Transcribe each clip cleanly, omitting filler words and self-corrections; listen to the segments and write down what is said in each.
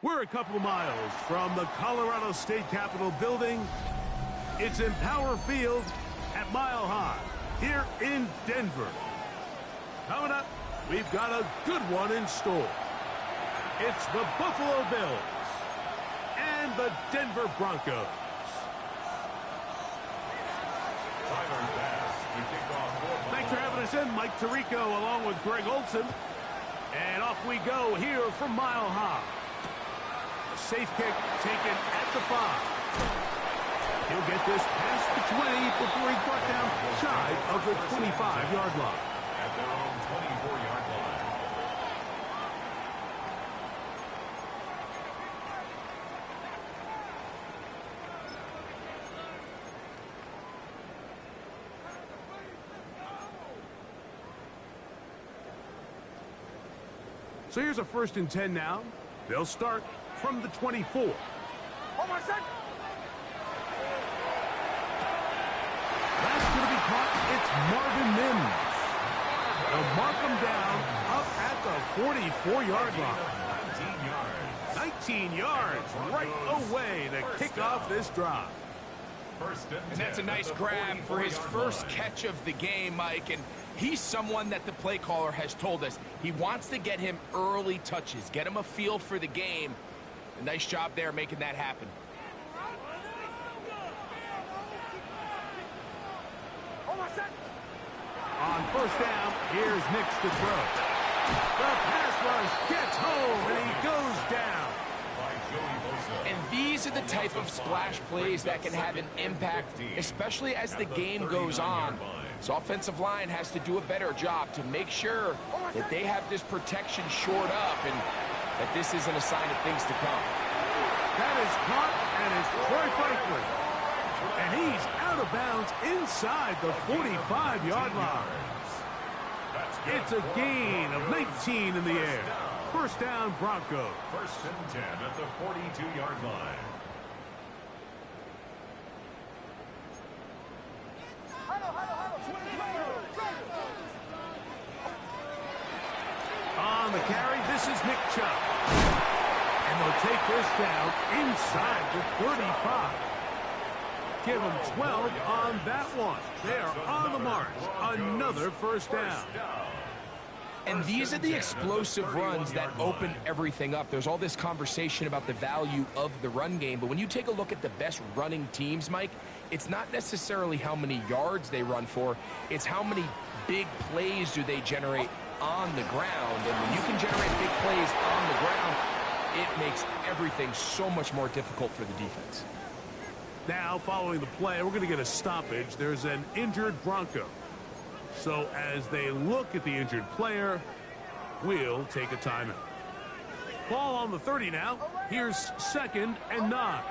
We're a couple miles from the Colorado State Capitol building. It's in Power Field at Mile High here in Denver. Coming up, we've got a good one in store. It's the Buffalo Bills and the Denver Broncos. Thanks for having us in, Mike Tirico, along with Greg Olson. And off we go here from Mile High. A safe kick taken at the 5. He'll get this past the 20 before he's brought down shy of the 25-yard line. At their own 24-yard line. So here's a 1st and 10 now. They'll start from the 24. That's going to be caught. It's Marvin Mims. They'll mark him down up at the 44-yard line. 19 yards right away to kick off this drive. And that's a nice grab for his first catch of the game, Mike. And he's someone that the play caller has told us he wants to get him early touches, get him a feel for the game. A nice job there making that happen. On 1st down, here's Nix to throw. The pass rush gets home, and he goes down. And these are the type of splash plays that can have an impact, especially as the game goes on. So offensive line has to do a better job to make sure that they have this protection shored up and that this isn't a sign of things to come. That is caught, and it's Troy Franklin. And he's out of bounds inside the 45-yard line. It's a gain of 19 in the air. 1st down, Broncos. 1st and 10 at the 42-yard line. On the carry, this is Nick Chubb. And they'll take this down inside the 35. Give them 12 on that one. They are on the march. Another 1st down. And these are the explosive runs that open everything up. There's all this conversation about the value of the run game, but when you take a look at the best running teams, Mike, it's not necessarily how many yards they run for, it's how many big plays do they generate on the ground. And when you can generate big plays on the ground, it makes everything so much more difficult for the defense. Now, following the play, we're going to get a stoppage. There's an injured Bronco. So as they look at the injured player, we'll take a timeout. Ball on the 30 now. Here's 2nd and 9.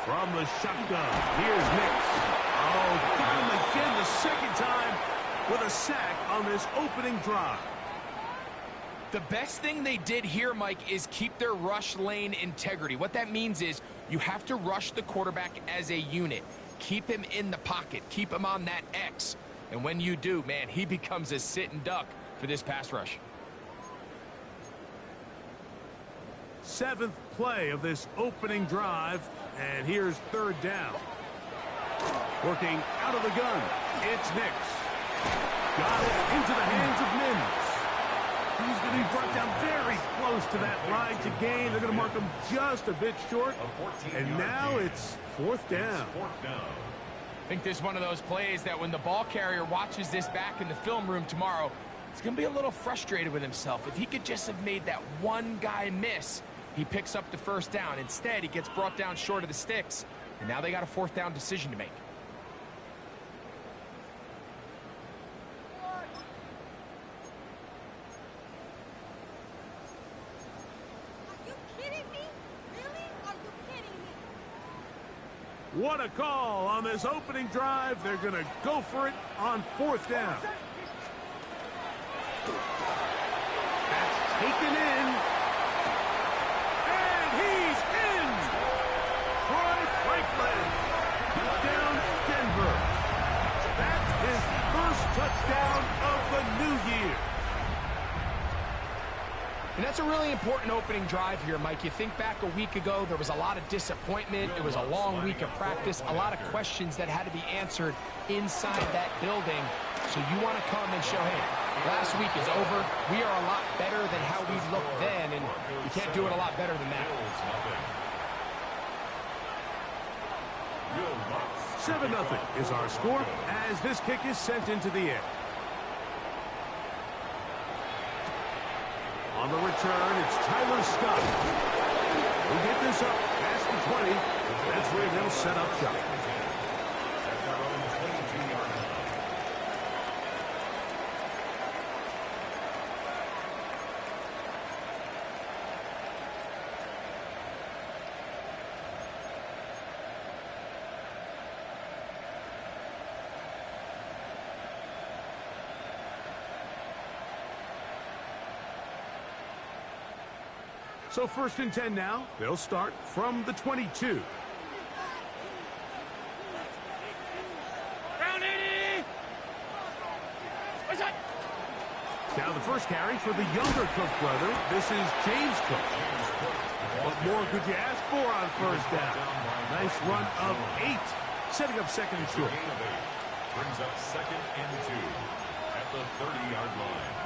From the shotgun, here's Nix. Oh, got him again the 2nd time with a sack on this opening drive. The best thing they did here, Mike, is keep their rush lane integrity. What that means is you have to rush the quarterback as a unit. Keep him in the pocket. Keep him on that X. And when you do, man, he becomes a sitting duck for this pass rush. 7th play of this opening drive, and here's 3rd down. Working out of the gun, it's Nix. Got it into the hands of Mims. He's going to be brought down very close to that line to gain. They're going to mark him just a bit short. And now it's 4th down. I think this is one of those plays that when the ball carrier watches this back in the film room tomorrow, he's going to be a little frustrated with himself. If he could just have made that one guy miss, he picks up the 1st down. Instead, he gets brought down short of the sticks. And now they got a 4th down decision to make. What a call on this opening drive. They're going to go for it on 4th down. That's taken in. And he's in. Troy Franklin. Touchdown, Denver. That's his first touchdown of the new year. And that's a really important opening drive here, Mike. You think back a week ago, there was a lot of disappointment. It was a long week of practice, a lot of questions that had to be answered inside that building. So you want to come and show, hey, last week is over. We are a lot better than how we looked then, and you can't do it a lot better than that. 7-0 is our score as this kick is sent into the air. On the return, it's Tyler Scott. He'll get this up past the 20. That's where they'll set up shop. So 1st and 10 now. They'll start from the 22. Now the first carry for the younger Cook brother. This is James Cook. What more could you ask for on 1st down? Nice run of 8, setting up 2nd and short. Brings up 2nd and 2 at the 30-yard line.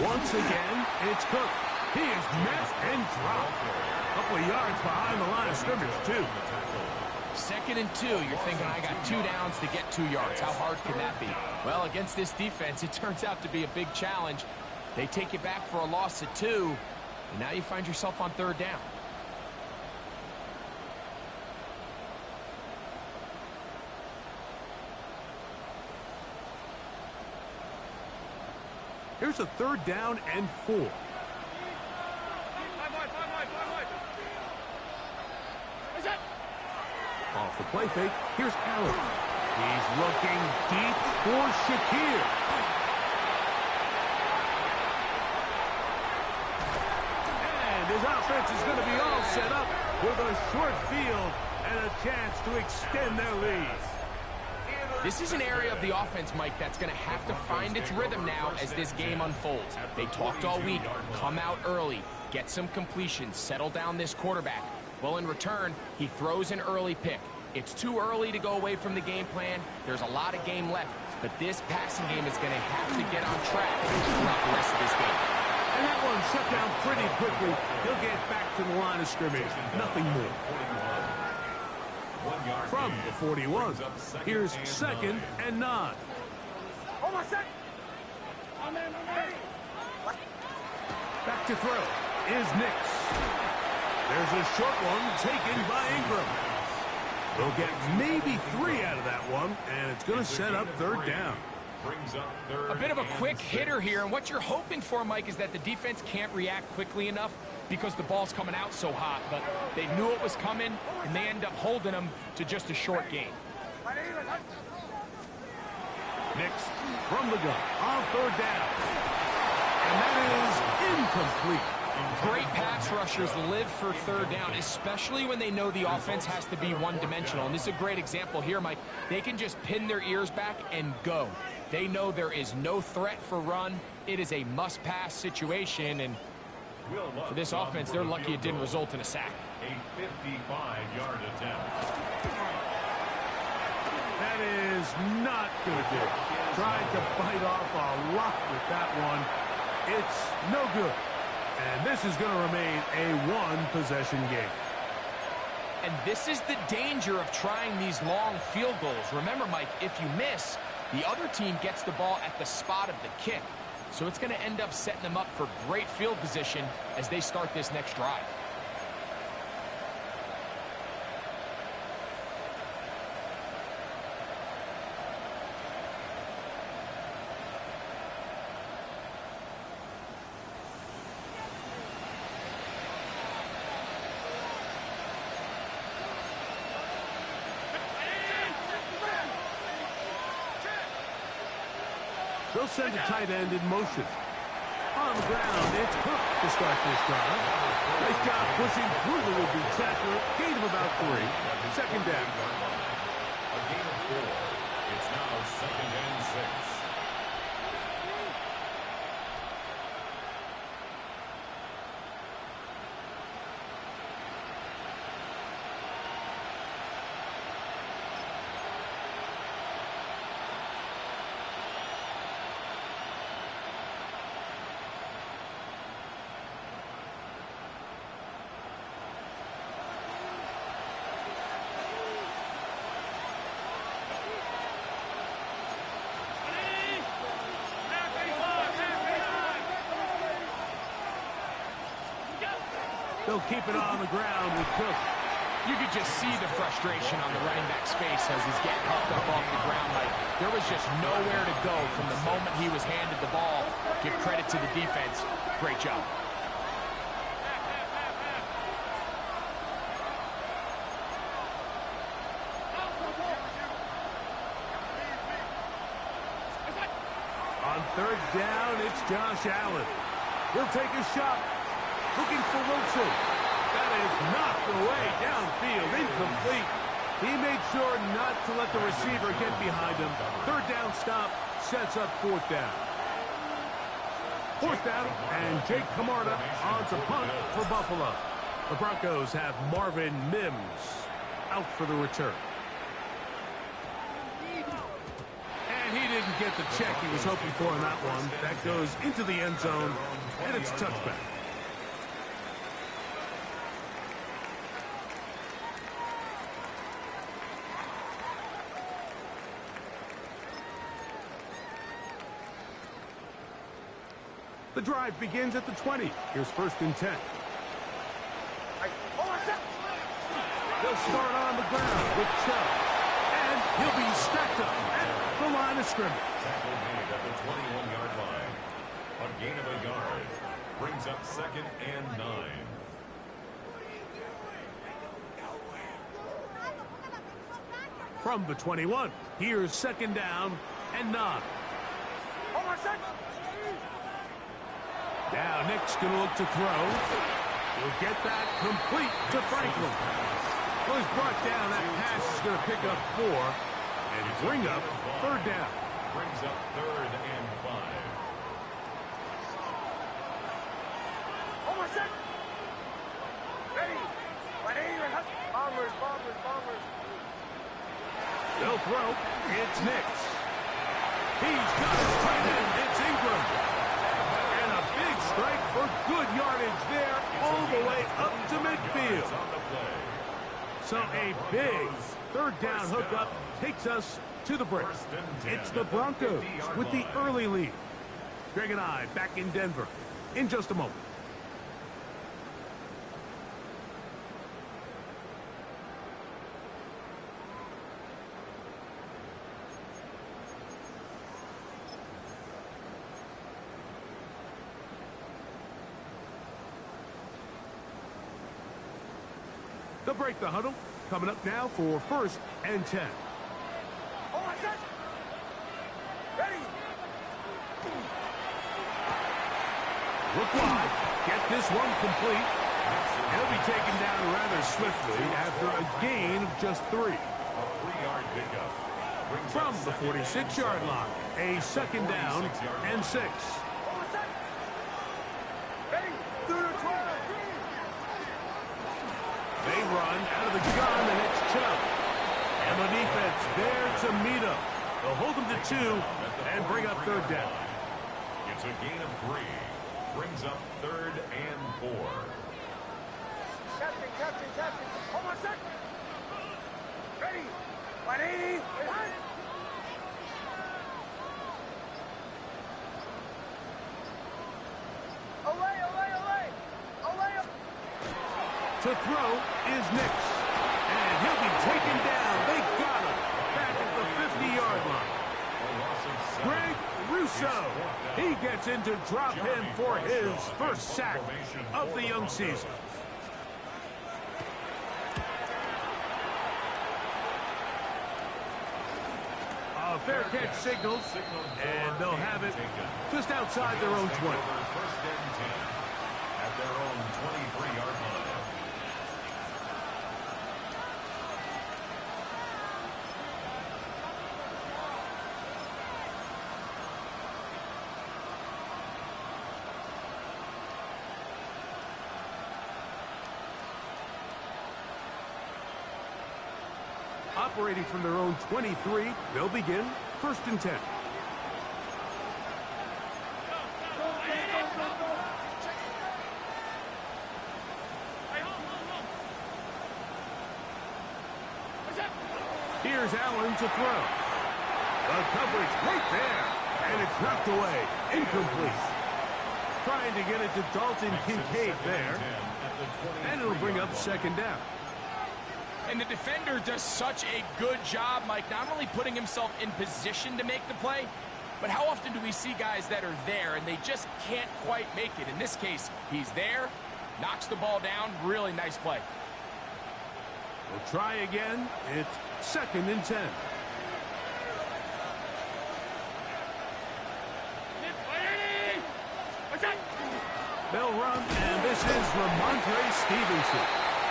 Once again, it's Cook. He is met and dropped. A couple of yards behind the line of scrimmage, too. 2nd and 2. You're thinking, I got 2 downs to get 2 yards. How hard can that be? Well, against this defense, it turns out to be a big challenge. They take you back for a loss of 2, and now you find yourself on 3rd down. Here's a 3rd down and 4. Off the play fake, here's Allen. He's looking deep for Shakir. And his offense is going to be all set up with a short field and a chance to extend their lead. This is an area of the offense, Mike, that's going to have to find its rhythm now as this game unfolds. They talked all week, come out early, get some completions, settle down this quarterback. Well, in return, he throws an early pick. It's too early to go away from the game plan. There's a lot of game left, but this passing game is going to have to get on track throughout the rest of this game. And that one shut down pretty quickly. He'll get back to the line of scrimmage. Nothing more. From the 41, here's 2nd and 9. Back to throw is Nix. There's a short one taken by Ingram. They'll get maybe 3 out of that one, and it's going to set up 3rd down. A bit of a quick hitter here, and what you're hoping for, Mike, is that the defense can't react quickly enough because the ball's coming out so hot, but they knew it was coming, and they end up holding them to just a short gain. Nix from the gun on 3rd down. And that is incomplete. Great pass rushers live for 3rd down, especially when they know the offense has to be one-dimensional. And this is a great example here, Mike. They can just pin their ears back and go. They know there is no threat for run. It is a must-pass situation, and for this offense, they're lucky it didn't result in a sack. A 55-yard attempt. That is not going to do. Tried to bite off a lot with that one. It's no good. And this is going to remain a one-possession game. And this is the danger of trying these long field goals. Remember, Mike, if you miss, the other team gets the ball at the spot of the kick. So it's going to end up setting them up for great field position as they start this next drive. They'll send a tight end in motion. On the ground, it's Cook to start this drive. Nice job pushing through the would-be tackler. Gain of about 3. Second down. A gain of 4. It's now 2nd and 6. They'll keep it on the ground with Cook. You could just see the frustration on the running back's face as he's getting helped up off the ground. Like, there was just nowhere to go from the moment he was handed the ball. Give credit to the defense. Great job. On third down, it's Josh Allen. He'll take a shot. Looking for Wilson. That is knocked away downfield. Incomplete. He made sure not to let the receiver get behind him. Third down stop sets up fourth down. Fourth down, and Jake Camarda on to punt for Buffalo. The Broncos have Marvin Mims out for the return. And he didn't get the check he was hoping for in that one. That goes into the end zone, and it's a touchback. The drive begins at the 20. Here's 1st and 10. They'll start on the ground with Chubb. And he'll be stacked up at the line of scrimmage. Tackle made at the 21-yard line. A gain of a yard. Brings up 2nd and 9. From the 21, here's 2nd down and 9. Now Nick's going to look to throw. He'll get that complete to Franklin. Well, he's brought down. That pass is going to pick up 4 and bring up 3rd down. Brings up 3rd and 5. They'll throw. It's Nicks. He's got his tight end. It's Ingram. And a big strike for good yardage there all the way up to midfield. So a big 3rd down hookup takes us to the break. It's the Broncos with the early lead. Greg and I back in Denver in just a moment. They'll break the huddle. Coming up now for 1st and 10. Look wide. Get this one complete. He'll be taken down rather swiftly after a gain of just 3. A 3-yard pickup. From the 46-yard line, a 2nd down and 6. They run out of the gun, and it's Chubb. And the defense there to meet him. They'll hold him to 2 and bring up 3rd down. It's a gain of 3. Brings up 3rd and 4. Captain. Hold on a sec. Ready. 180. To throw is Nicks. And he'll be taken down. They got him back at the 50-yard line. Greg Rousseau. He gets into drop in for his first sack of the young season. A fair catch signals, and they'll have it just outside their own 20. First and 10 at their own 23-yard line. Operating from their own 23, they'll begin first and 10. Here's Allen to throw. The coverage right there, and it's knocked away. Incomplete. Trying to get it to Dalton Kincaid there, and it'll bring up second down. And the defender does such a good job, Mike, not only putting himself in position to make the play, but how often do we see guys that are there and they just can't quite make it? In this case, he's there, knocks the ball down, really nice play. We'll try again. It's second and 10. They'll run, and this is Ramondre Stevenson.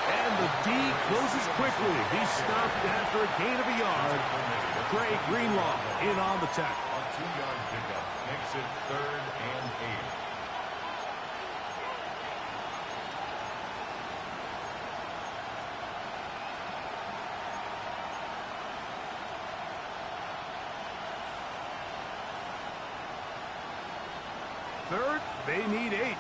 And the D closes quickly. He's stopped after a gain of a yard. Trey Greenlaw in on the tackle. A 2-yard pickup makes it 3rd and 8. Third, they need 8.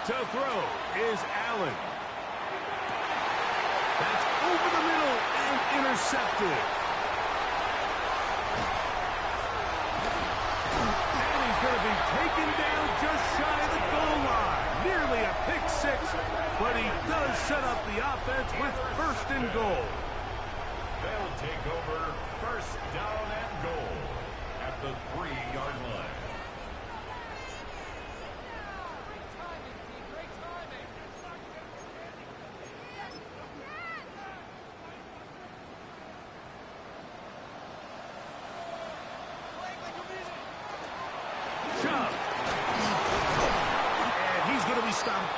To throw is Allen. That's over the middle and intercepted. And he's going to be taken down just shy of the goal line. Nearly a pick six, but he does set up the offense with first and goal. They'll take over first down and goal at the 3-yard line.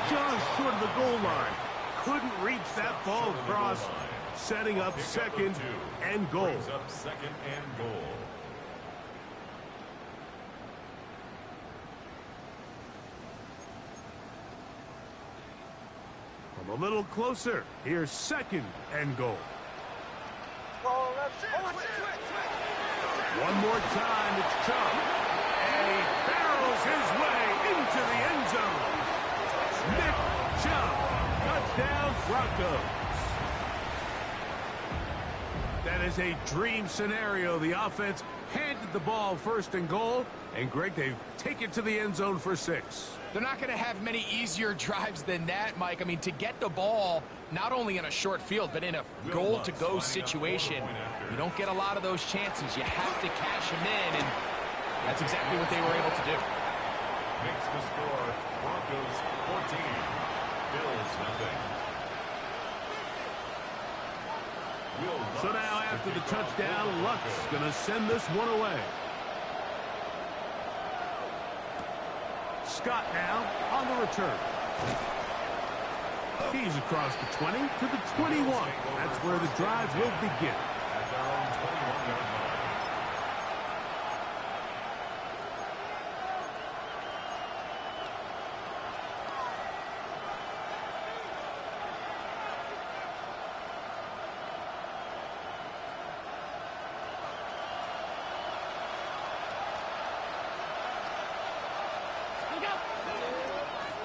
Just short of the goal line. Couldn't reach that ball across. Setting up second and goal. Up second and goal. From a little closer, here's second and goal. One more time, it's Chubb. And he barrels his way into the end zone. Nick Chubb, touchdown Broncos. That is a dream scenario. The offense handed the ball first and goal, and Greg, they take it to the end zone for 6. They're not going to have many easier drives than that, Mike. I mean, to get the ball, not only in a short field, but in a goal-to-go situation, you don't get a lot of those chances. You have to cash them in, and that's exactly what they were able to do. Makes the score Broncos 14, Bills nothing. So now after the touchdown, Luck's going to send this one away. Scott now on the return. He's across the 20 to the 21. That's where the drive will begin. At their own 21-yard line.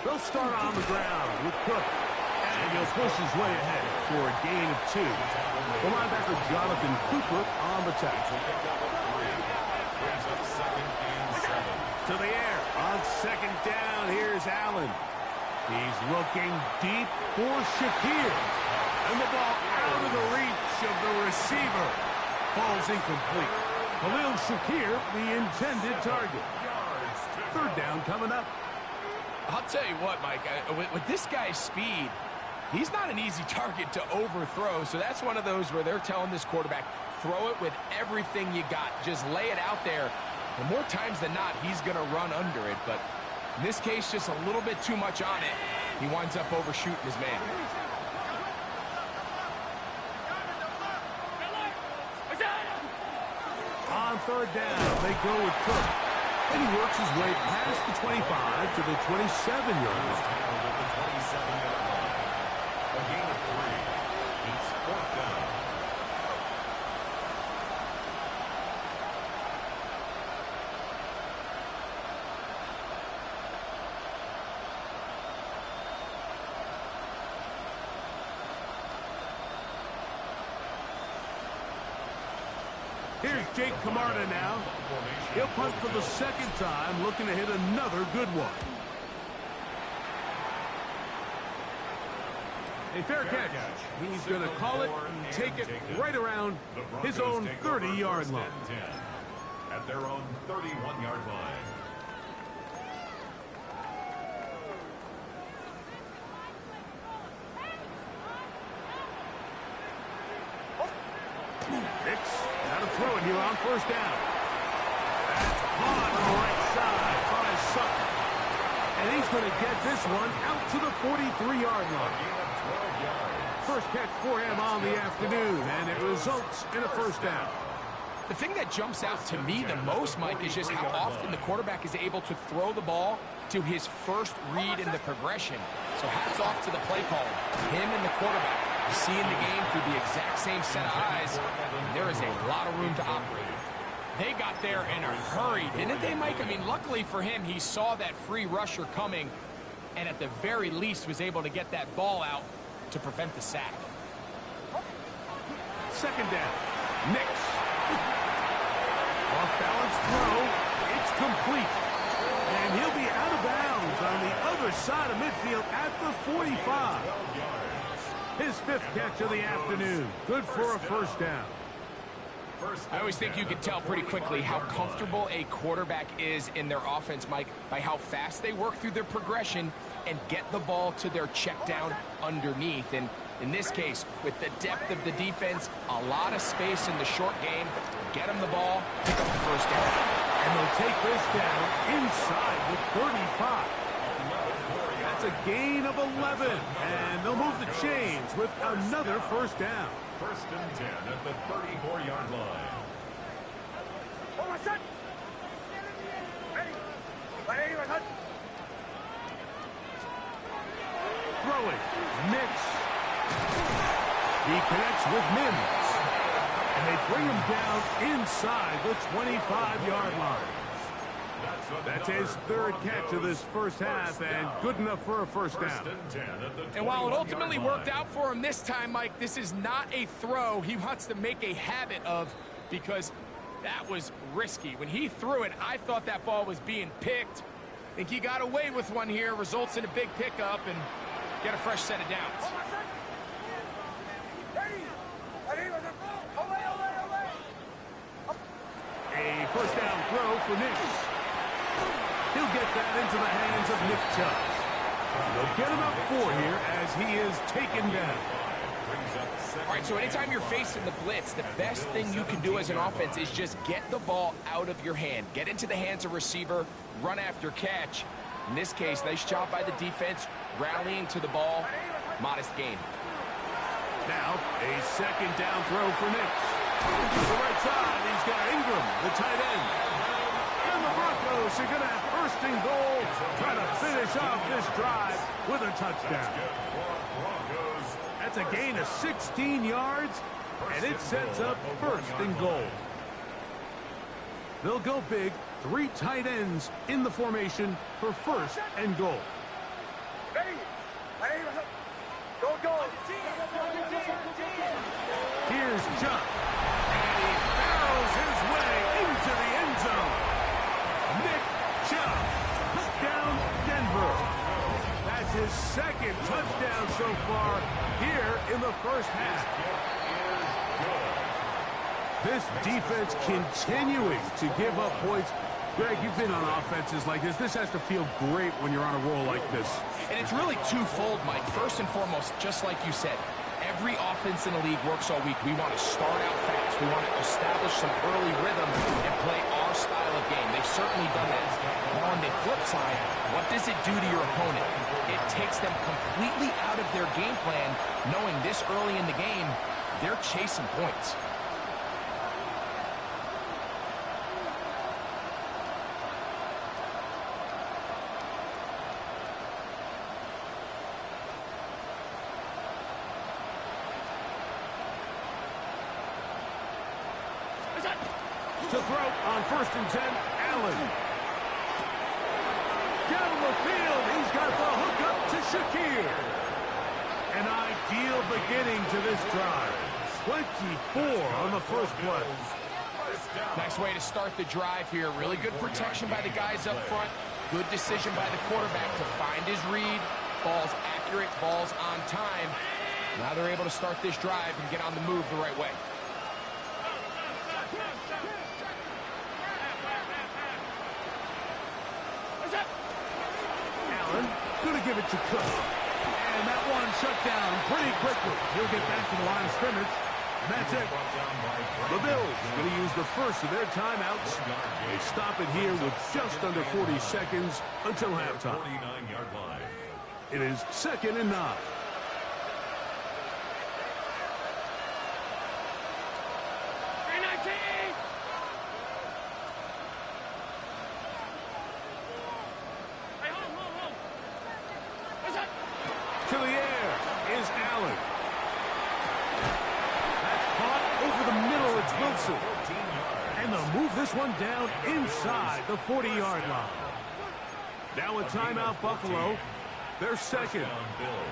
They'll start on the ground with Cook. And he'll push his way ahead for a gain of 2. The linebacker Jonathan Cooper on the tackle. Brings up second and 7. To the air on second down. Here's Allen. He's looking deep for Shakir. And the ball out of the reach of the receiver. Ball's incomplete. Khalil Shakir, the intended target. Third down coming up. I'll tell you what, Mike, with this guy's speed, he's not an easy target to overthrow, so that's one of those where they're telling this quarterback, throw it with everything you got. Just lay it out there. And more times than not, he's going to run under it, but in this case, just a little bit too much on it. He winds up overshooting his man. On third down, they go with Cook. And he works his way past the 25 to the 27-yard line. A gain of 3. It's 4th down. Here's Jake Camarda now. He'll punt for the second time, looking to hit another good one. A fair catch. He's going to call it and take it right around his own 30-yard line. At their own 31-yard line. Nix, got to throw it here on first down. That's caught on the right side by Sutton. And he's going to get this one out to the 43-yard line. First catch for him on the afternoon, and it results in a first down. The thing that jumps out to me the most, Mike, is just how often the quarterback is able to throw the ball to his first read in the progression. So hats off to the play caller, him and the quarterback, seeing the game through the exact same set of eyes, and there is a lot of room to operate. They got there in a hurry, didn't they, Mike? I mean, luckily for him, he saw that free rusher coming, and at the very least was able to get that ball out to prevent the sack. Second down. Nix. Off-balance throw. It's complete. And he'll be out of bounds on the other side of midfield at the 45. His 5th catch of the afternoon. Good for a first down. I always think you can tell pretty quickly how comfortable a quarterback is in their offense, Mike, by how fast they work through their progression and get the ball to their check down underneath. And in this case, with the depth of the defense, a lot of space in the short game, get them the ball, pick up the first down. And they'll take this down inside the 35. That's a gain of 11. And they'll move the chains with another first down. 1st and 10 at the 34-yard line. Throwing. Nix. He connects with Mims. And they bring him down inside the 25-yard line. That's his 3rd catch of this first half, and good enough for a first down. And while it ultimately worked out for him this time, Mike, this is not a throw he wants to make a habit of, because that was risky. When he threw it, I thought that ball was being picked. I think he got away with one here, results in a big pickup, and get a fresh set of downs. A first down throw for Nix. He'll get that into the hands of Nick Chubb. They'll get him up 4 here as he is taken down. All right, so anytime you're facing the blitz, the best thing you can do as an offense is just get the ball out of your hand. Get into the hands of receiver, run after catch. In this case, nice job by the defense, rallying to the ball. Modest gain. Now, a second down throw for Nix. To the right side, he's got Ingram, the tight end. And the Broncos are going to have first and goal, trying to finish off this drive with a touchdown. That's a gain of 16 yards, and it sets up first and goal. They'll go big, 3 tight ends in the formation for first and goal. Here's Chubb, and he barrels his way into the end zone. Nick Chubb, touchdown Denver. That's his 2nd touchdown so far here in the first half. This defense continuing to give up points. Greg, you've been on offenses like this. This has to feel great when you're on a roll like this. And it's really twofold, Mike. First and foremost, just like you said, every offense in the league works all week. We want to start out fast. We want to establish some early rhythm and play our style of game. They've certainly done that. Now, on the flip side, what does it do to your opponent? It takes them completely out of their game plan, knowing this early in the game, they're chasing points. To throw on 1st and 10, Allen. Down the field, he's got the hook up to Shakir. An ideal beginning to this drive. 24 on the first play. Nice way to start the drive here. Really good protection by the guys up front. Good decision by the quarterback to find his read. Ball's accurate, ball's on time. Now they're able to start this drive and get on the move the right way. Going to give it to Cook. And that one shut down pretty quickly. He'll get back to the line of scrimmage. And that's it. The Bills going to use the first of their timeouts. They stop it here with just under 40 seconds until halftime. 49-yard line. It is 2nd and 9. To the air is Allen. That's caught over the middle. It's Wilson. And they'll move this one down inside the 40-yard line. Now a timeout, Buffalo. They're second.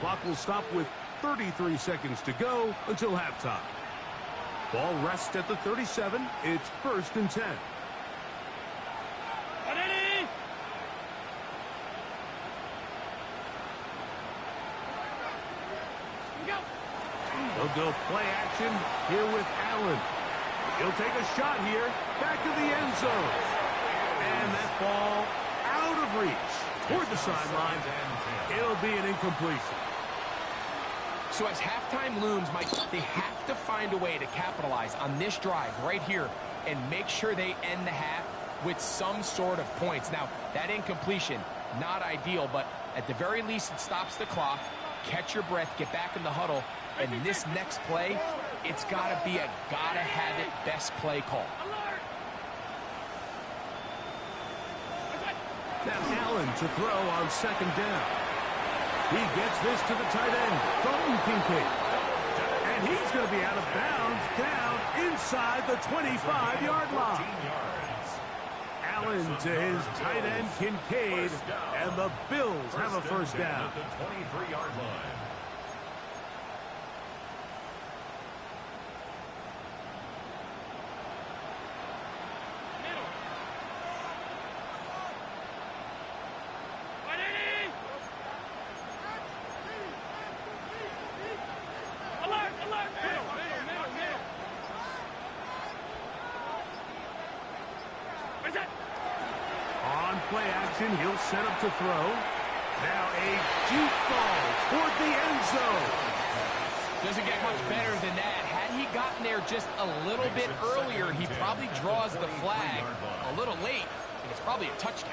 Clock will stop with 33 seconds to go until halftime. Ball rests at the 37. It's 1st and 10. They'll go play action here with Allen. He'll take a shot here, back to the end zone. And that ball out of reach toward the sideline. It'll be an incompletion. So as halftime looms, Mike, they have to find a way to capitalize on this drive right here and make sure they end the half with some sort of points. Now, that incompletion, not ideal, but at the very least it stops the clock. Catch your breath, get back in the huddle, and this next play, it's got to be a gotta-have-it best play call. Now Allen to throw on 2nd down. He gets this to the tight end, Dalton Kincaid. And he's going to be out of bounds down inside the 25-yard line. Allen to his tight end, Kincaid, and the Bills have a first down. At the 23-yard line. On play action, he'll set up to throw. Now a deep ball toward the end zone. Doesn't get much better than that. Had he gotten there just a little bit earlier, he probably draws the flag a little late, and it's probably a touchdown.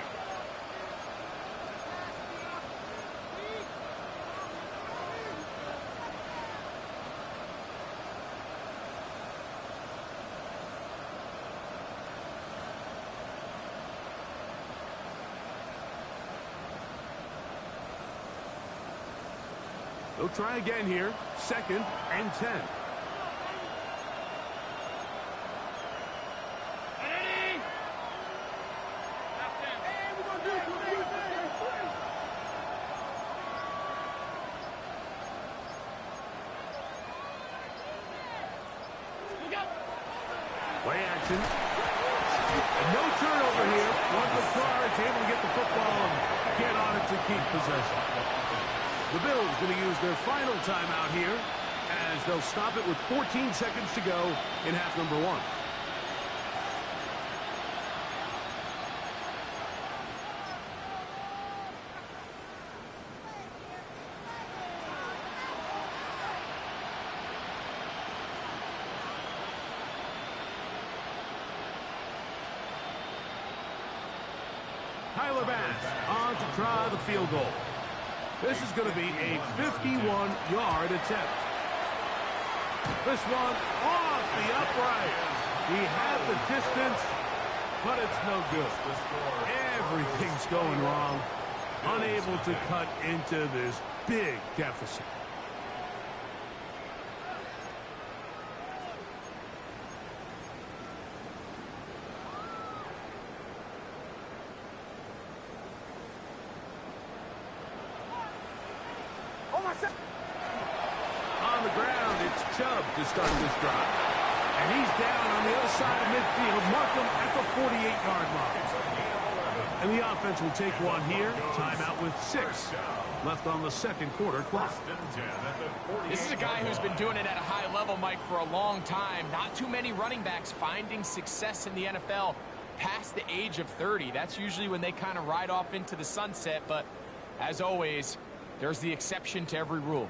They'll try again here. 2nd and 10. Play action. And no turnover here. One the car is able to get the football and get on it to keep possession. The Bills going to use their final timeout here as they'll stop it with 14 seconds to go in half number 1. Tyler Bass on to try the field goal. This is going to be a 51-yard attempt. This one off the upright. He had the distance, but it's no good. Everything's going wrong. Unable to cut into this big deficit. On the ground, it's Chubb to start this drive. And he's down on the other side of midfield. Mark him at the 48-yard line. And the offense will take one here. Timeout with 6 left on the second quarter clock. This is a guy who's been doing it at a high level, Mike, for a long time. Not too many running backs finding success in the NFL past the age of 30. That's usually when they kind of ride off into the sunset. But as always, there's the exception to every rule.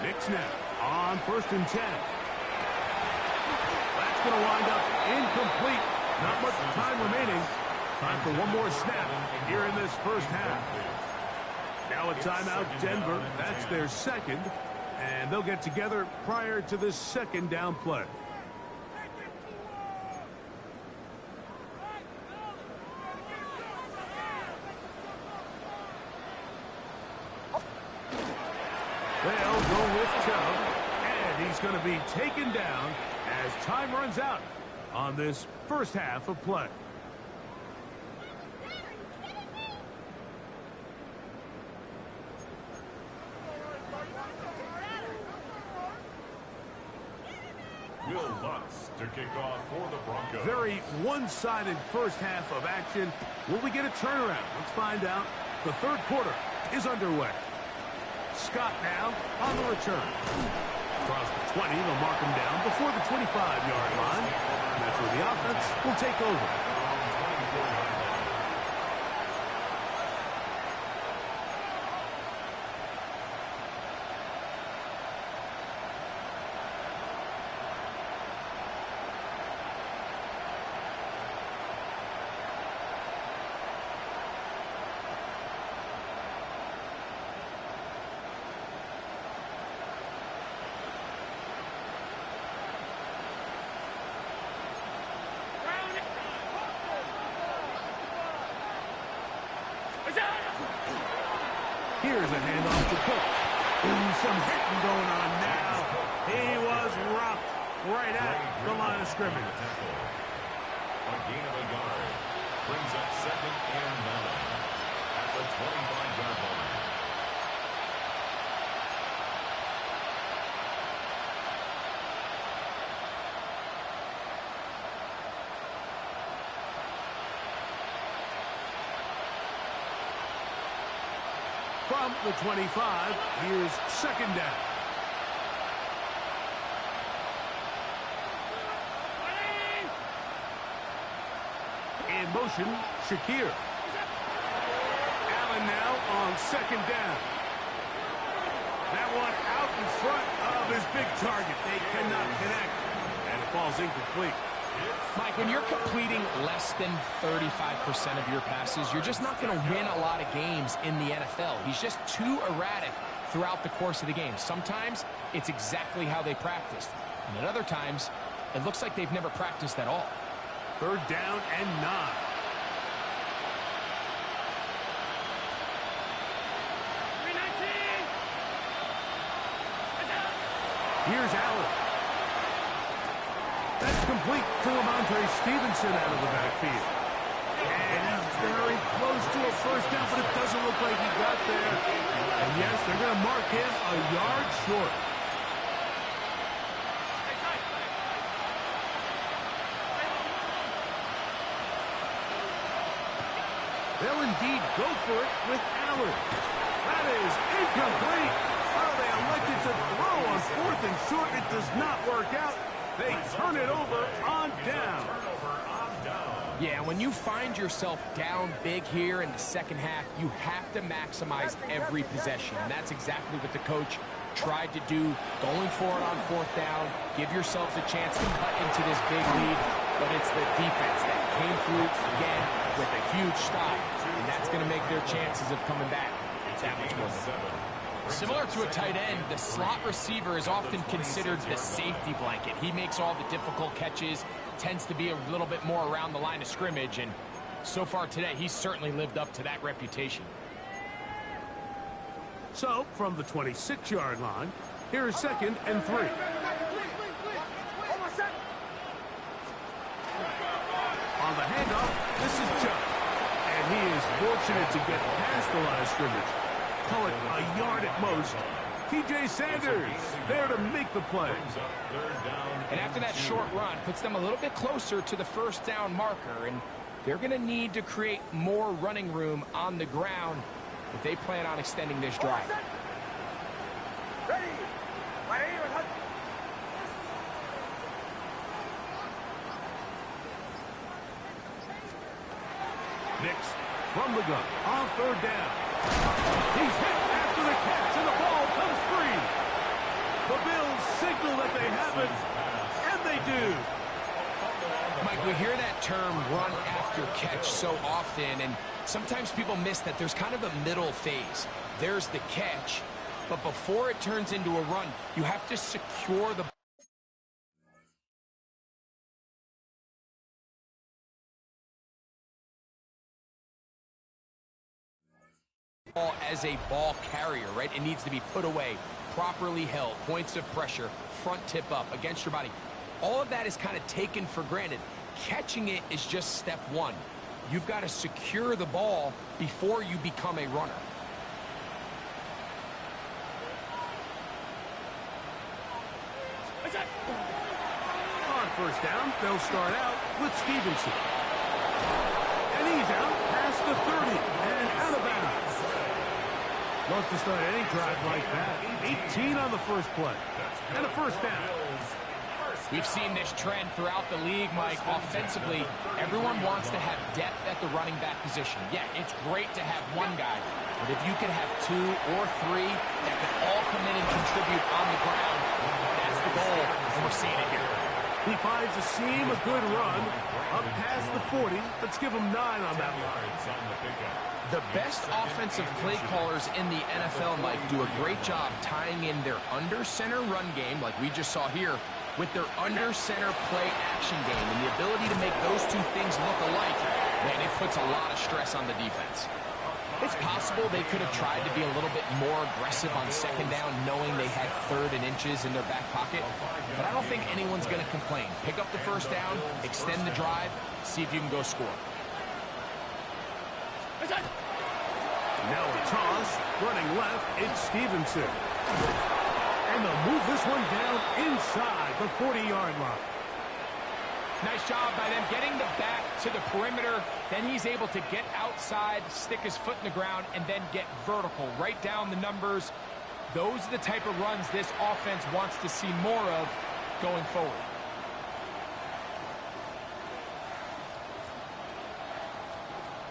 Nick snap on 1st and 10. That's going to wind up incomplete. Not much time remaining. Time for one more snap here in this first half. Now a timeout, Denver. That's their second. And they'll get together prior to this second down play. They'll go with Chubb, and he's going to be taken down as time runs out on this first half of play. Will Lutz to kick off for the Broncos. Very one-sided first half of action. Will we get a turnaround? Let's find out. The third quarter is underway. Scott now on the return. Across the 20, they'll mark him down before the 25-yard line. And that's where the offense will take over. Here's a handoff to Cook. Some hitting going on now. He was rocked right at the line of scrimmage. A gain of a yard. Brings up 2nd and 9 at the 25-yard line. From the 25, here's 2nd down. In motion, Shakir. Allen now on 2nd down. That one out in front of his big target. They cannot connect, and it falls incomplete. Mike, when you're completing less than 35% of your passes, you're just not going to win a lot of games in the NFL. He's just too erratic throughout the course of the game. Sometimes it's exactly how they practiced. And at other times, it looks like they've never practiced at all. 3rd down and 9. Here's Allen. That's complete to Lamontre Stevenson out of the backfield. And he's very close to a first down, but it doesn't look like he got there. And yes, they're going to mark him a yard short. They'll indeed go for it with Allen. That is incomplete. Oh, they elected to throw on 4th and short. It does not work out. They turn it over on down. Yeah, when you find yourself down big here in the second half, you have to maximize every possession. And that's exactly what the coach tried to do going for it on 4th down, give yourselves a chance to cut into this big lead, but it's the defense that came through again with a huge stop, and that's going to make their chances of coming back that much more difficult. Similar to a tight end, the slot receiver is often considered the safety blanket. He makes all the difficult catches, tends to be a little bit more around the line of scrimmage, and so far today, he's certainly lived up to that reputation. So, from the 26-yard line, here is 2nd and 3. On the handoff, this is Chuck. And he is fortunate to get past the line of scrimmage. Call it a yard at most. TJ Sanders there to make the play. And after that short run, puts them a little bit closer to the 1st down marker, and they're going to need to create more running room on the ground if they plan on extending this drive. Ready. Nix from the gun on 3rd down. He's hit after the catch, and the ball comes free. The Bills signal that they have it, and they do. Mike, we hear that term run after catch so often, and sometimes people miss that there's kind of a middle phase. There's the catch, but before it turns into a run, you have to secure the ball as a ball carrier, right? It needs to be put away, properly held, points of pressure, front tip up against your body. All of that is kind of taken for granted. Catching it is just step one. You've got to secure the ball before you become a runner. On 1st down, they'll start out with Stevenson. And he's out past the 30 and out of bounds. Love to start any drive like that. 18 on the first play. And a 1st down. We've seen this trend throughout the league, Mike. Offensively, everyone wants to have depth at the running back position. Yeah, it's great to have one guy, but if you can have 2 or 3 that can all come in and contribute on the ground, that's the goal, and we're seeing it here. He finds a seam, a good run, up past the 40. Let's give him 9 on that one. The best offensive play callers in the NFL, Mike, do a great job tying in their under-center run game, like we just saw here, with their under-center play action game. And the ability to make those 2 things look alike, man, it puts a lot of stress on the defense. It's possible they could have tried to be a little bit more aggressive on 2nd down, knowing they had 3rd and inches in their back pocket. But I don't think anyone's going to complain. Pick up the 1st down, extend the drive, see if you can go score. Now a toss, running left, it's Stevenson. And they'll move this one down inside the 40-yard line. Nice job by them getting the back to the perimeter. Then he's able to get outside, stick his foot in the ground, and then get vertical. Right down the numbers. Those are the type of runs this offense wants to see more of going forward.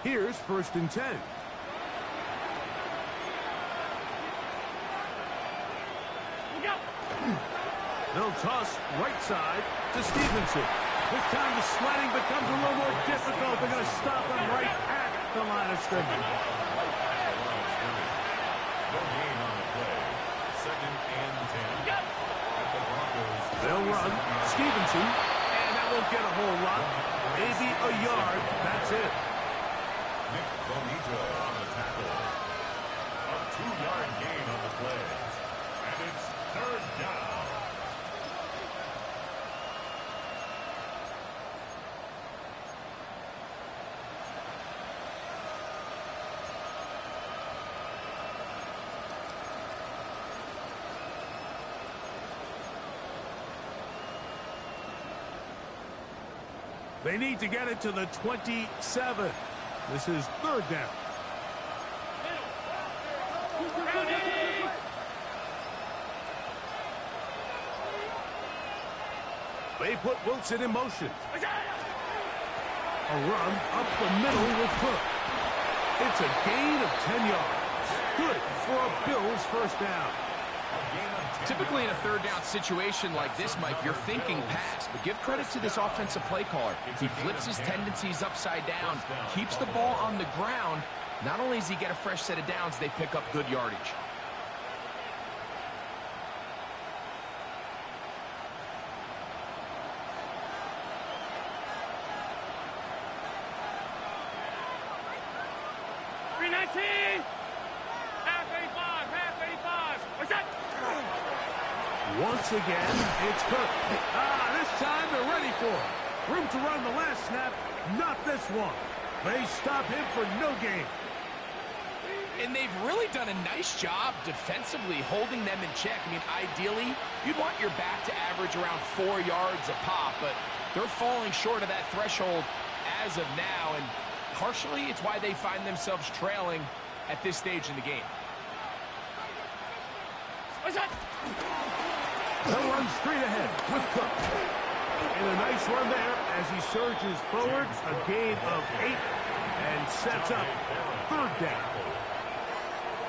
Here's 1st and 10. They'll toss right side to Stevenson. This time the sledding becomes a little more difficult. They're going to stop him right at the line of scrimmage. They'll run. Stevenson. And that won't get a whole lot. Maybe a yard. That's it. Nick Bonito on the tackle. A 2-yard gain on the play. And it's 3rd down. They need to get it to the 27. This is 3rd down. They put Wilson in motion. A run up the middle with Cook. It's a gain of 10 yards. Good for a Bills 1st down. Typically in a third down situation like this, Mike, you're thinking pass, but give credit to this offensive play caller. He flips his tendencies upside down, keeps the ball on the ground. Not only does he get a fresh set of downs, they pick up good yardage. Once again, it's Cook. This time they're ready for it. Room to run the last snap, not this one. They stop him for no gain. And they've really done a nice job defensively holding them in check. I mean, ideally, you'd want your back to average around 4 yards a pop, but they're falling short of that threshold as of now, and partially it's why they find themselves trailing at this stage in the game. They'll run straight ahead with Cook. And a nice run there as he surges forward, a gain of 8, and sets up third down.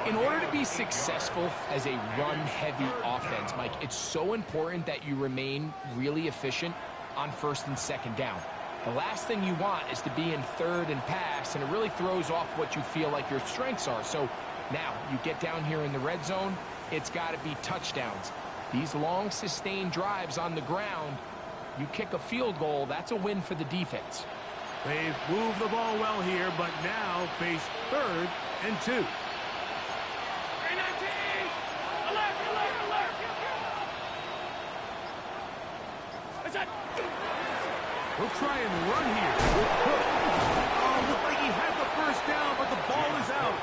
In order to be successful as a run-heavy offense, Mike, it's so important that you remain really efficient on first and second down. The last thing you want is to be in third and pass, and it really throws off what you feel like your strengths are. So now you get down here in the red zone, it's got to be touchdowns. These long, sustained drives on the ground, you kick a field goal, that's a win for the defense. They've moved the ball well here, but now face 3rd and 2. We'll try and run here with Cook. Oh, looked like he had the first down, but the ball is out.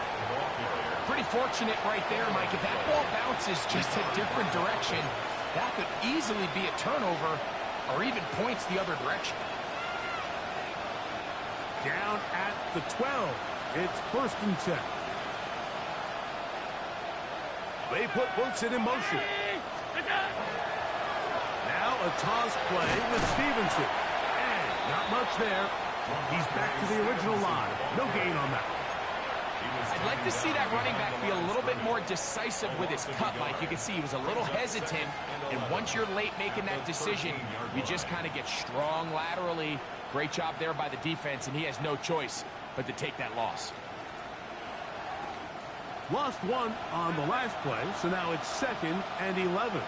Pretty fortunate right there, Mike. If that ball bounces just a different direction, that could easily be a turnover or even points the other direction. Down at the 12. It's 1st and 10. They put Wilson in motion. Now a toss play with Stevenson. Not much there. He's back to the original line. No gain on that. I'd like to see that running back be a little bit more decisive with his cut, Mike. You can see he was a little hesitant, and once you're late making that decision, you just kind of get strong laterally. Great job there by the defense, and he has no choice but to take that loss. Lost one on the last play, so now it's 2nd and 11.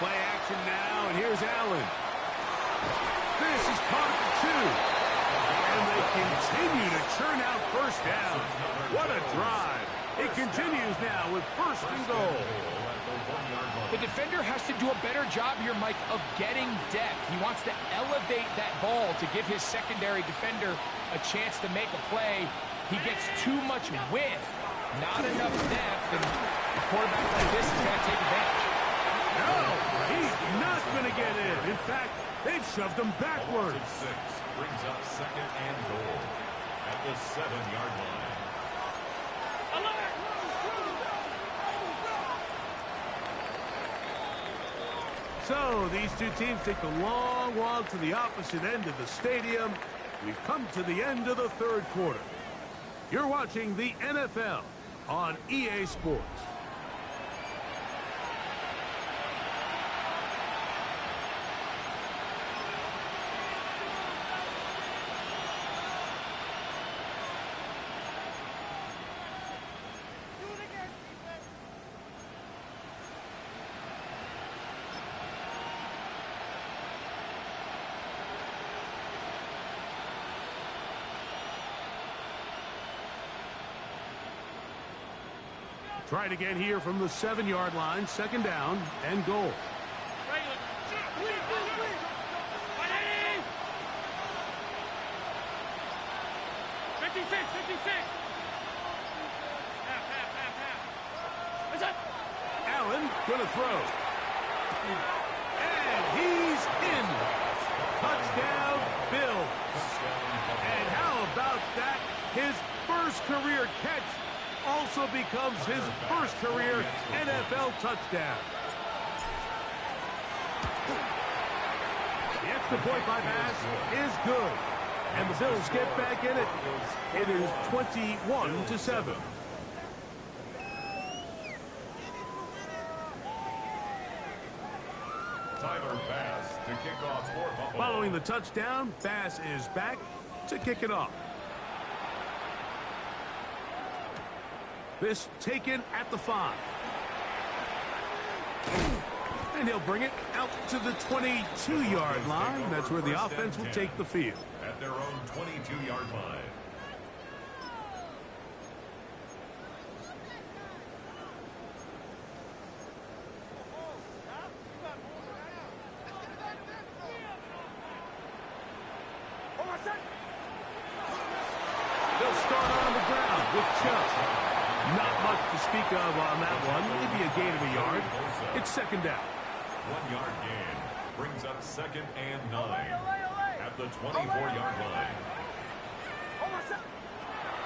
Play action now, and here's Allen. This is caught at the 2. And they continue to churn out first down. What a drive. It continues now with 1st and goal. The defender has to do a better job here, Mike, of getting depth. He wants to elevate that ball to give his secondary defender a chance to make a play. He gets too much width, not enough depth, and a quarterback like this is going to take advantage. No, he's not going to get in. In fact, they've shoved him backwards. 6 brings up 2nd and goal at the 7-yard line. So these two teams take the long walk to the opposite end of the stadium. We've come to the end of the 3rd quarter. You're watching the NFL on EA Sports. Trying again here from the 7-yard line, 2nd down and goal. 56. Allen gonna throw. And he's in. Touchdown, Bills. And how about that? His first career catch also becomes his first career NFL touchdown. The The point by pass is good. And the Bills get back in it. It is 21-7. Tyler Bass to kick off for Buffalo. Following the touchdown, Bass is back to kick it off. This taken at the 5. And he'll bring it out to the 22-yard line. That's where the offense will take the field. At their own 22-yard line. They'll start on the ground with Chubb. Not much to speak of on that one. Maybe a gain of a yard. It's second down. 1-yard gain brings up 2nd and 9 at the 24-yard line.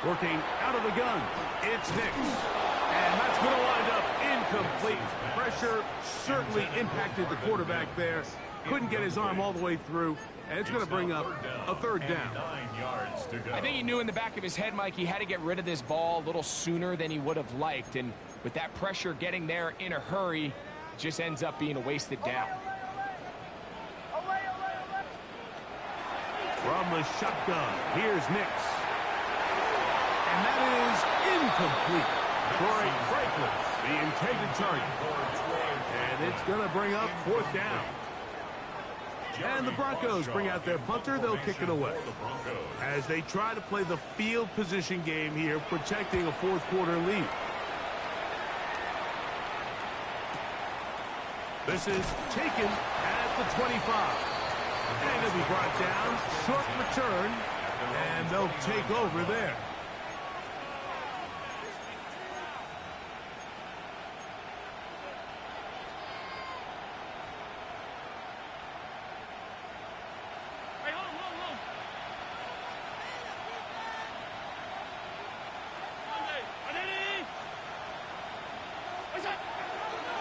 Working out of the gun. It's Nicks. And that's going to wind up incomplete. Pressure certainly impacted the quarterback there. Couldn't get his arm all the way through. And it's going to bring up a third down. 9 yards to go. I think he knew in the back of his head, Mike, he had to get rid of this ball a little sooner than he would have liked. And with that pressure getting there in a hurry, it just ends up being a wasted down. From the shotgun, here's Nicks. And that is incomplete. Troy Franklin, the intended target. And it's going to bring up 4th down. And the Broncos bring out their punter. They'll kick it away. As they try to play the field position game here, protecting a 4th quarter lead. This is taken at the 25. And it'll be brought down. Short return. And they'll take over there.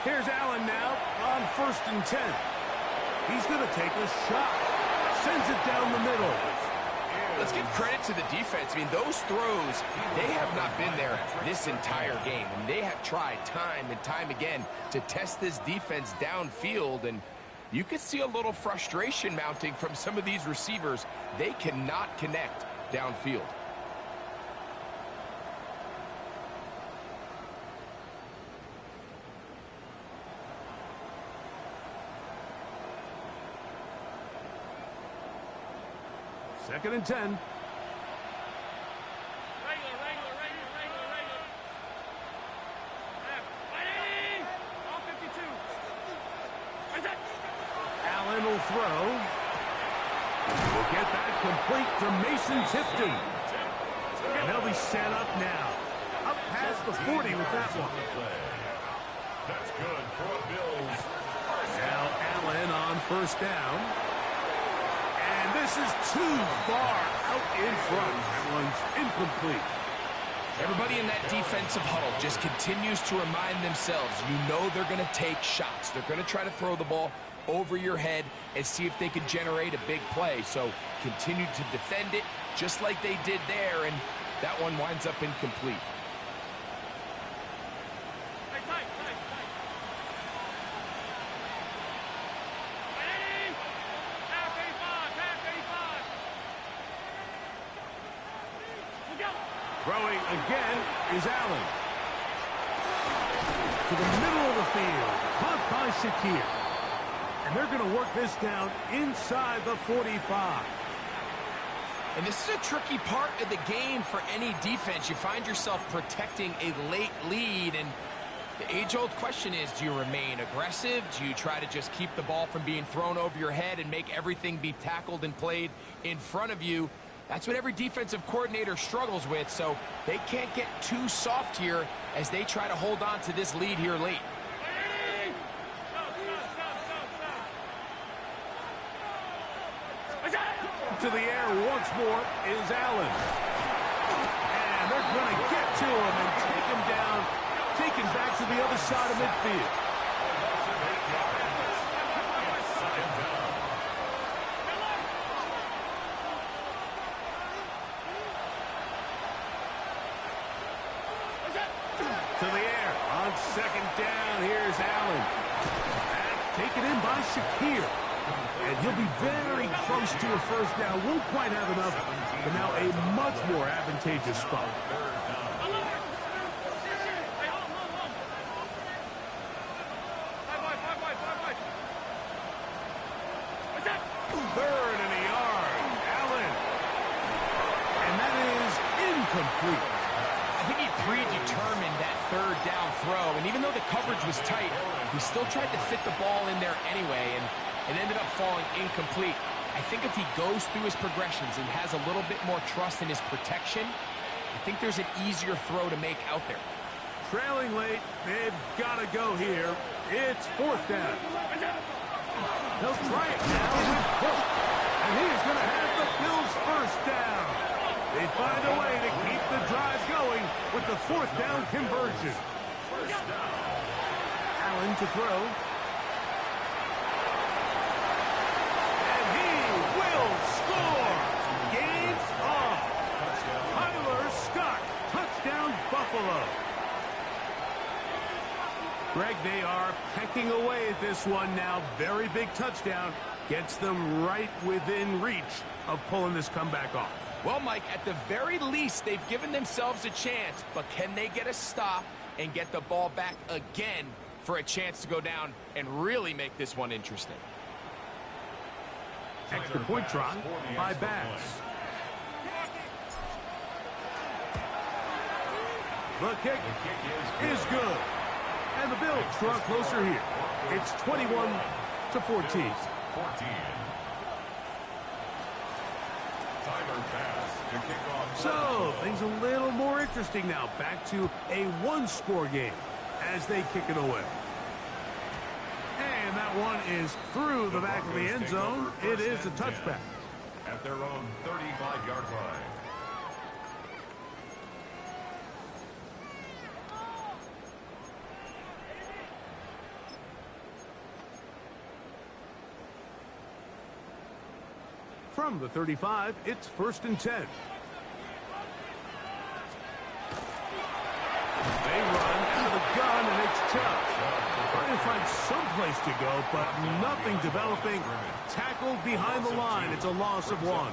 Here's Allen now on 1st and 10. He's going to take a shot. Sends it down the middle. Let's give credit to the defense. I mean, those throws, they have not been there this entire game. And they have tried time and time again to test this defense downfield. And you could see a little frustration mounting from some of these receivers. They cannot connect downfield. Second and 10. Regular. Ready? All 52. Allen will throw. We'll get that complete to Mason Tipton. And they'll be set up now. Up past the 40 with that one. That's good for the Bills. Now Allen on 1st down. And this is too far out in front. That one's incomplete. Everybody in that defensive huddle just continues to remind themselves, you know they're going to take shots. They're going to try to throw the ball over your head and see if they can generate a big play. So continue to defend it just like they did there, and that one winds up incomplete. Throwing again is Allen. To the middle of the field. Caught by Shakir. And they're going to work this down inside the 45. And this is a tricky part of the game for any defense. You find yourself protecting a late lead, and the age-old question is, do you remain aggressive? Do you try to just keep the ball from being thrown over your head and make everything be tackled and played in front of you? That's what every defensive coordinator struggles with, so they can't get too soft here as they try to hold on to this lead here late. To the air once more is Allen. And they're going to get to him and take him down, taken back to the other side of midfield. taken in by Shakir. And he'll be very close to a first down. Won't quite have enough, but now a much more advantageous spot. Third and a yard. Allen. And that is incomplete. I think he predetermined that third down throw, and even though the coverage was tight, he still tried to fit the ball in there anyway, and it ended up falling incomplete. I think if he goes through his progressions and has a little bit more trust in his protection, I think there's an easier throw to make out there. Trailing late, they've got to go here. It's fourth down. They'll try it now with Cook, and he is going to have the Bills' first down. They find a way to keep the drive going with the fourth down conversion. Allen to throw. And he will score. Game on. Tyler Scott, touchdown Buffalo. Greg, they are pecking away at this one now. Very big touchdown. Gets them right within reach of pulling this comeback off. Well, Mike, at the very least, they've given themselves a chance, but can they get a stop and get the ball back again for a chance to go down and really make this one interesting? Extra point try by Bass. The kick is good. And the Bills draw closer here. It's 21-14. So, things a little more interesting now. Back to a one-score game as they kick it away. And that one is through the back of the end zone. It is a touchback. At their own 35-yard line. From the 35, it's 1st and 10. They run out of the gun, and it's Chubb. Trying to find some place to go, but nothing developing. Tackled behind the line. It's a loss of 1.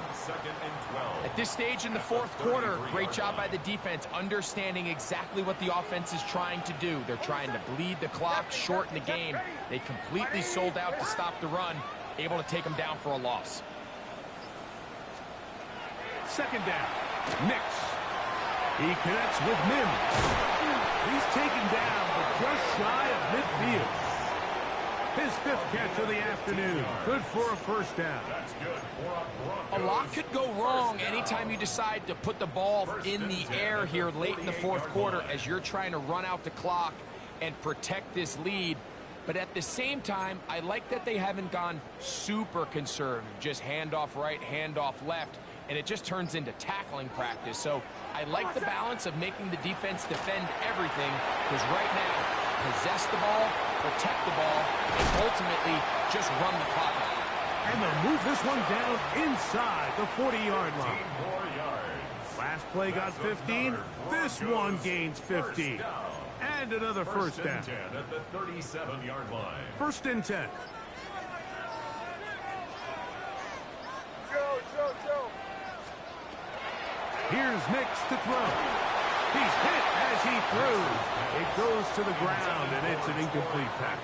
At this stage in the fourth quarter, great job by the defense, understanding exactly what the offense is trying to do. They're trying to bleed the clock, shorten the game. They completely sold out to stop the run, able to take them down for a loss. Second down. Nix. He connects with Mims. He's taken down, but just shy of midfield. His 5th catch of the afternoon. Good for a first down. A lot could go wrong anytime you decide to put the ball in the air here late in the fourth quarter as you're trying to run out the clock and protect this lead. But at the same time, I like that they haven't gone super conservative. Just handoff right, handoff left. And it just turns into tackling practice. So I like the balance of making the defense defend everything, because right now, possess the ball, protect the ball, and ultimately just run the clock out. And they'll move this one down inside the 40-yard line. Last play got 15. This one gains 15. And another first down. At the 37-yard line. 1st and 10. Here's Nix to throw. He's hit as he throws. It goes to the ground, and it's an incomplete pass.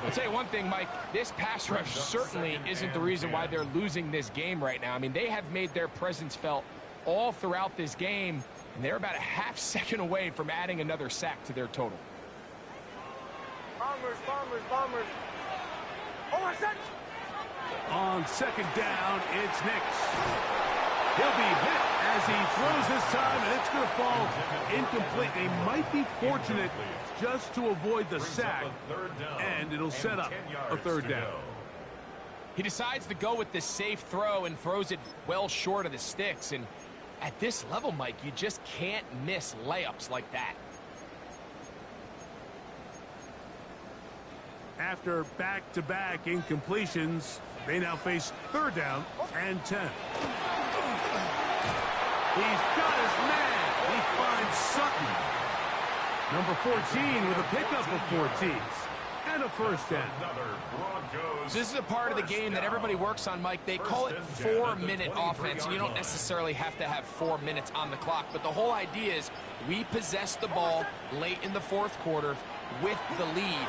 I'll tell you one thing, Mike. This pass rush certainly isn't the reason why they're losing this game right now. I mean, they have made their presence felt all throughout this game, and they're about a half second away from adding another sack to their total. Bombers. On second down, it's Nix. He'll be hit as he throws this time, and it's going to fall incomplete. They might be fortunate just to avoid the sack, and it'll set up a third down. He decides to go with the safe throw and throws it well short of the sticks. And at this level, Mike, you just can't miss layups like that. After back-to-back incompletions, they now face 3rd down and 10. He's got his man. He finds Sutton. Number 14 with a pickup of 14. and a first down. Another Broncos. So this is a part of the game that everybody works on, Mike. They call it 4-minute offense, and you don't necessarily have to have 4 minutes on the clock. But the whole idea is we possess the ball late in the fourth quarter with the lead.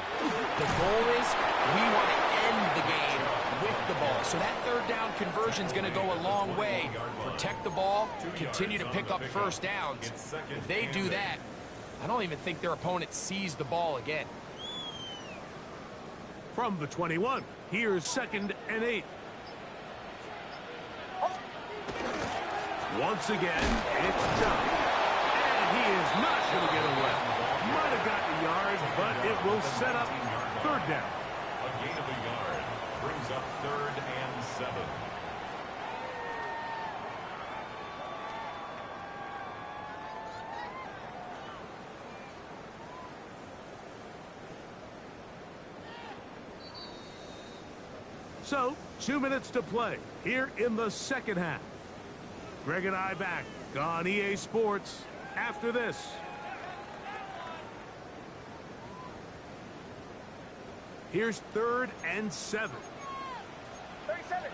The goal is we want to end the game with the ball. So that third down conversion is going to go a long way. Protect the ball, continue to pick up first downs. If they do that, I don't even think their opponent sees the ball again. From the 21, here's 2nd and 8. Once again, it's John. And he is not going to get away. Might have gotten a yard, but it will set up third down. A gain of a yard brings up 3rd and 7. So, 2 minutes to play here in the second half. Greg and I back on EA Sports after this. Here's 3rd and 7. 37.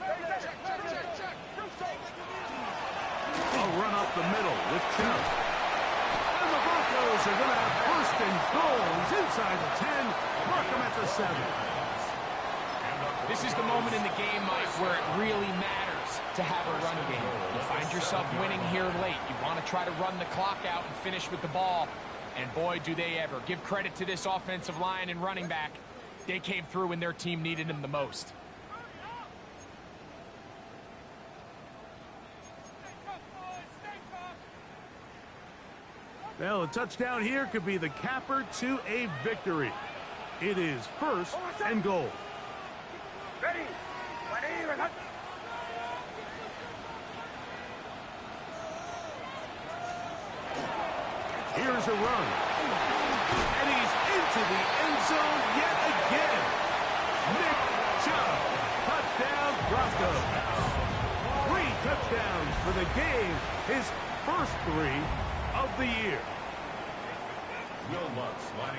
A run up the middle with Chubb. And the Broncos are going to have 1st and goal. He's inside the 10. Mark him at the 7. This is the moment in the game, Mike, where it really matters to have a run game. You find yourself winning here late. You want to try to run the clock out and finish with the ball. And boy, do they ever. Give credit to this offensive line and running back. They came through when their team needed them the most. Well, a touchdown here could be the capper to a victory. It is 1st and goal. Ready. Here's a run. And he's into the end zone yet again. Nick Chubb. Touchdown, Broncos. 3 touchdowns for the game. His first 3 of the year.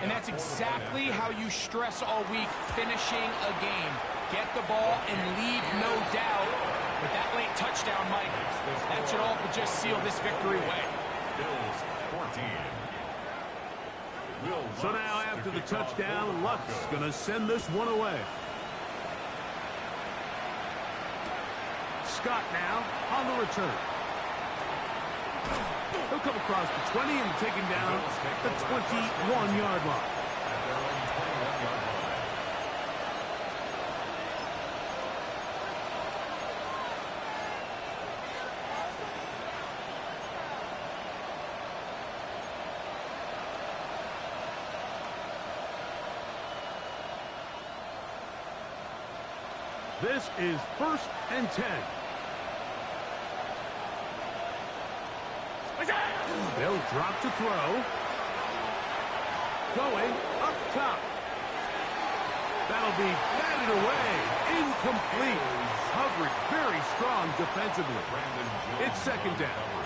And that's exactly how you stress all week, finishing a game. Get the ball and leave no doubt. With that late touchdown, Mike, that should all but just seal this victory away. Bills 14. So now after the touchdown, Luck's going to send this one away. Scott now on the return. He'll come across the 20 and take him down at the 21-yard line. This is 1st and 10. They'll drop to throw. Going up top. That'll be batted away. Incomplete. Coverage very strong defensively. It's 2nd down.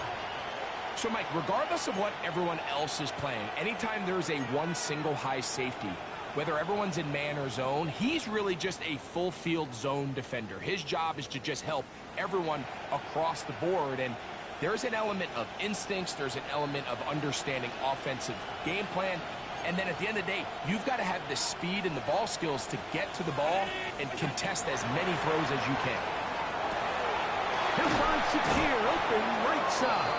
So, Mike, regardless of what everyone else is playing, anytime there's a one single high safety, whether everyone's in man or zone, he's really just a full field zone defender. His job is to just help everyone across the board. And there's an element of instincts, there's an element of understanding offensive game plan, and then at the end of the day, you've got to have the speed and the ball skills to get to the ball and contest as many throws as you can. He'll find Shakir open right side.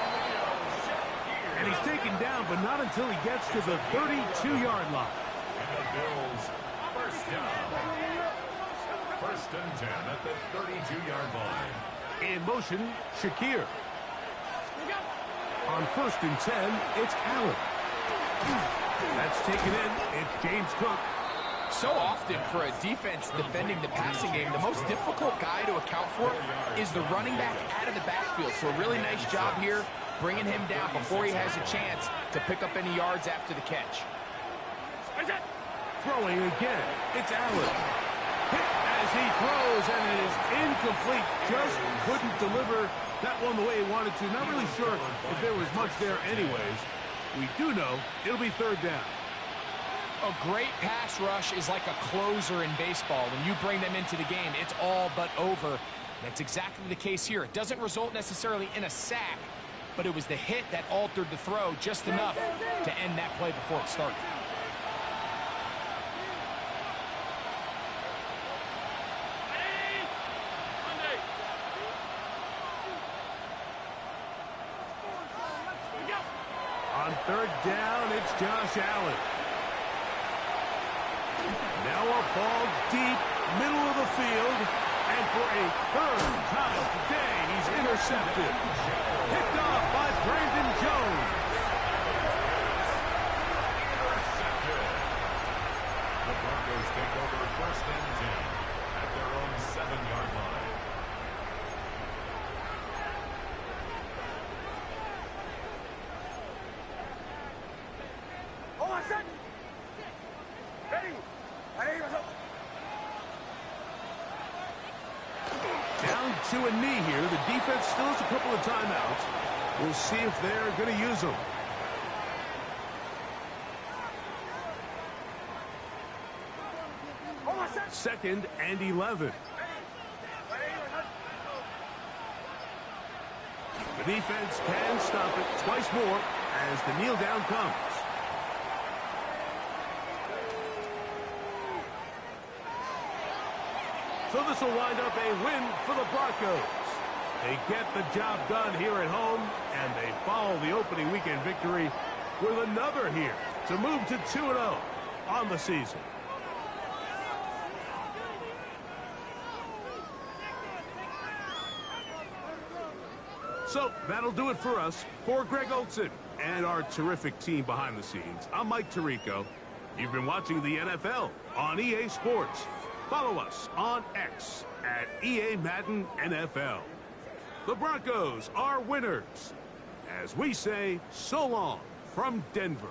And he's taken down, but not until he gets to the 32-yard line. And the Bills, 1st down. 1st and 10 at the 32-yard line. In motion, Shakir. On 1st and 10, it's Allen. That's taken in. It's James Cook. So often for a defense defending the passing game, the most difficult guy to account for is the running back out of the backfield. So a really nice job here, bringing him down before he has a chance to pick up any yards after the catch. Throwing again. It's Allen. Hit as he throws, and it is incomplete. Just couldn't deliver that one the way he wanted to. Not really sure if there was much there anyways. We do know it'll be 3rd down. A great pass rush is like a closer in baseball. When you bring them into the game, it's all but over. That's exactly the case here. It doesn't result necessarily in a sack, but it was the hit that altered the throw just enough to end that play before it started. On third down, it's Josh Allen. Now a ball deep, middle of the field, and for a third time today, he's intercepted. Picked off by Brandon Jones. Intercepted. The Broncos take over first and 10 at their own 7-yard line. Hold on, set. Ready. Down to a knee here. The defense still has a couple of timeouts. We'll see if they're going to use them. Hold on, set. 2nd and 11. The defense can stop it twice more as the kneel down comes. So this will wind up a win for the Broncos. They get the job done here at home, and they follow the opening weekend victory with another here to move to 2-0 on the season. So that'll do it for us. For Greg Olson and our terrific team behind the scenes, I'm Mike Tirico. You've been watching the NFL on EA Sports. Follow us on X at EA Madden NFL. The Broncos are winners. As we say, so long from Denver.